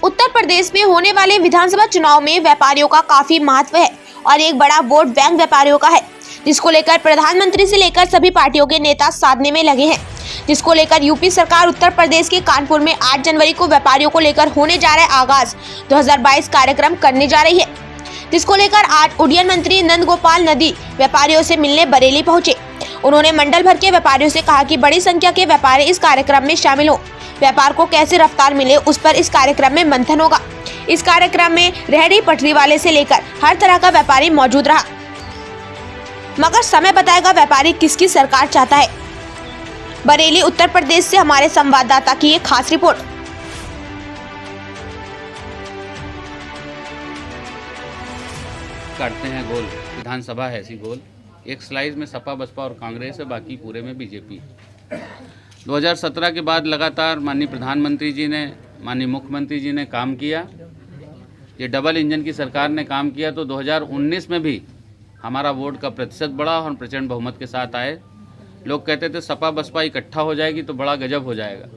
उत्तर प्रदेश में होने वाले विधानसभा चुनाव में व्यापारियों का काफी महत्व है और एक बड़ा वोट बैंक व्यापारियों का है, जिसको लेकर प्रधानमंत्री से लेकर सभी पार्टियों के नेता साधने में लगे हैं। जिसको लेकर यूपी सरकार उत्तर प्रदेश के कानपुर में 8 जनवरी को व्यापारियों को लेकर होने जा रहे आगाज 2022 कार्यक्रम करने जा रही है। जिसको लेकर आज उड्डयन मंत्री नंद गोपाल नंदी व्यापारियों से मिलने बरेली पहुंचे। उन्होंने मंडल भर के व्यापारियों से कहा कि बड़ी संख्या के व्यापारी इस कार्यक्रम में शामिल हो। व्यापार को कैसे रफ्तार मिले उस पर इस कार्यक्रम में मंथन होगा। इस कार्यक्रम में रेहड़ी पटरी वाले से लेकर हर तरह का व्यापारी मौजूद रहा, मगर समय बताएगा व्यापारी किसकी सरकार चाहता है। बरेली उत्तर प्रदेश से हमारे संवाददाता की एक खास रिपोर्ट। काटते हैं गोल, विधानसभा है ऐसी गोल, एक स्लाइस में सपा बसपा और कांग्रेस है, बाकी पूरे में बीजेपी। 2017 के बाद लगातार माननीय प्रधानमंत्री जी ने, माननीय मुख्यमंत्री जी ने काम किया, ये डबल इंजन की सरकार ने काम किया, तो 2019 में भी हमारा वोट का प्रतिशत बढ़ा और प्रचंड बहुमत के साथ आए। लोग कहते थे सपा बसपा इकट्ठा हो जाएगी तो बड़ा गजब हो जाएगा,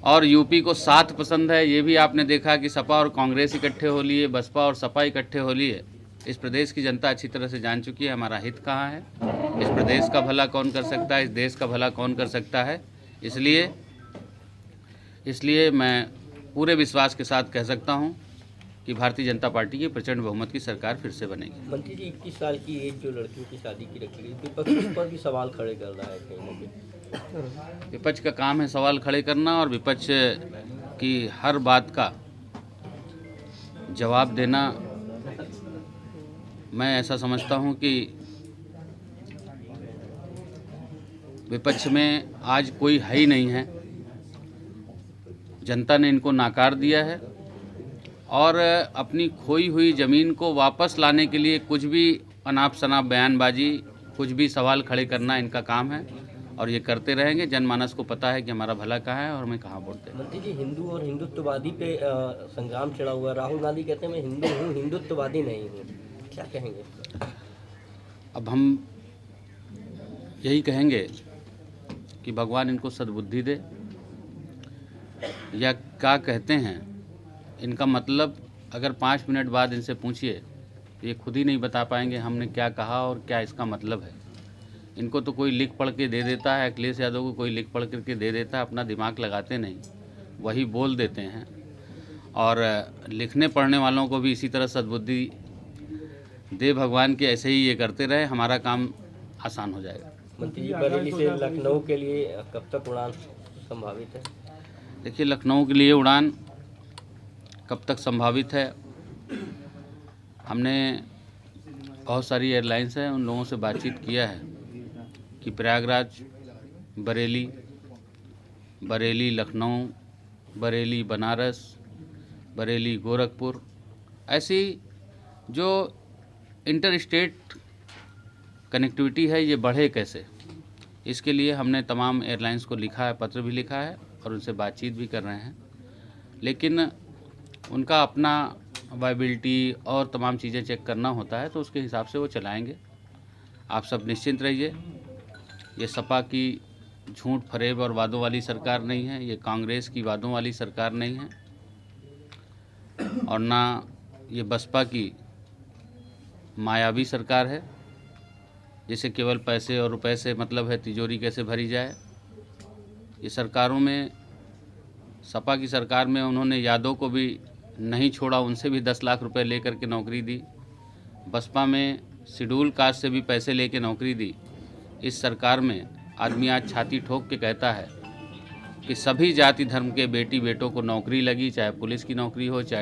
और यूपी को साथ पसंद है। ये भी आपने देखा कि सपा और कांग्रेस इकट्ठे हो लिए, बसपा और सपा इकट्ठे हो लिए। इस प्रदेश की जनता अच्छी तरह से जान चुकी है हमारा हित कहाँ है, इस प्रदेश का भला कौन कर सकता है, इस देश का भला कौन कर सकता है। इसलिए मैं पूरे विश्वास के साथ कह सकता हूँ कि भारतीय जनता पार्टी की प्रचंड बहुमत की सरकार फिर से बनेगी। मंत्री जी, 21 साल की एज जो लड़कियों की शादी की रखी गई, विपक्ष पर भी सवाल खड़े कर रहा है कहीं ना कहीं। विपक्ष का काम है सवाल खड़े करना और विपक्ष की हर बात का जवाब देना। मैं ऐसा समझता हूं कि विपक्ष में आज कोई है ही नहीं है, जनता ने इनको नाकार दिया है और अपनी खोई हुई ज़मीन को वापस लाने के लिए कुछ भी अनाप शनाप बयानबाजी, कुछ भी सवाल खड़े करना इनका काम है और ये करते रहेंगे। जनमानस को पता है कि हमारा भला कहाँ है और हमें कहाँ वोट दें। मंत्री जी, हिंदू और हिंदुत्ववादी पे संग्राम छिड़ा हुआ है। राहुल गांधी कहते हैं मैं हिंदू हूँ, हिंदुत्ववादी नहीं हूँ, क्या कहेंगे? अब हम यही कहेंगे कि भगवान इनको सद्बुद्धि दे, या क्या कहते हैं इनका मतलब अगर 5 मिनट बाद इनसे पूछिए तो ये खुद ही नहीं बता पाएंगे हमने क्या कहा और क्या इसका मतलब है। इनको तो कोई लिख पढ़ के दे देता है, अखिलेश यादव को कोई लिख पढ़ करके दे देता है, अपना दिमाग लगाते नहीं, वही बोल देते हैं। और लिखने पढ़ने वालों को भी इसी तरह सद्बुद्धि दे भगवान के, ऐसे ही ये करते रहे, हमारा काम आसान हो जाएगा। मंत्री जी, बरेली से लखनऊ के लिए कब तक उड़ान संभावित है? देखिए, लखनऊ के लिए उड़ान कब तक संभावित है, हमने बहुत सारी एयरलाइंस हैं, उन लोगों से बातचीत किया है कि प्रयागराज, बरेली लखनऊ, बरेली बनारस, बरेली गोरखपुर, ऐसी जो इंटर स्टेट कनेक्टिविटी है ये बढ़े कैसे, इसके लिए हमने तमाम एयरलाइंस को लिखा है, पत्र भी लिखा है और उनसे बातचीत भी कर रहे हैं। लेकिन उनका अपना वायबिलिटी और तमाम चीज़ें चेक करना होता है, तो उसके हिसाब से वो चलाएंगे। आप सब निश्चिंत रहिए, ये सपा की झूठ फरेब और वादों वाली सरकार नहीं है, ये कांग्रेस की वादों वाली सरकार नहीं है, और ना ये बसपा की मायावी सरकार है जिसे केवल पैसे और रुपए से मतलब है, तिजोरी कैसे भरी जाए। ये सरकारों में, सपा की सरकार में उन्होंने यादव को भी नहीं छोड़ा, उनसे भी 10 लाख रुपए लेकर के नौकरी दी। बसपा में शेड्यूल कास्ट से भी पैसे लेके नौकरी दी। इस सरकार में आदमी आज छाती ठोक के कहता है कि सभी जाति धर्म के बेटी बेटों को नौकरी लगी, चाहे पुलिस की नौकरी हो, चाहे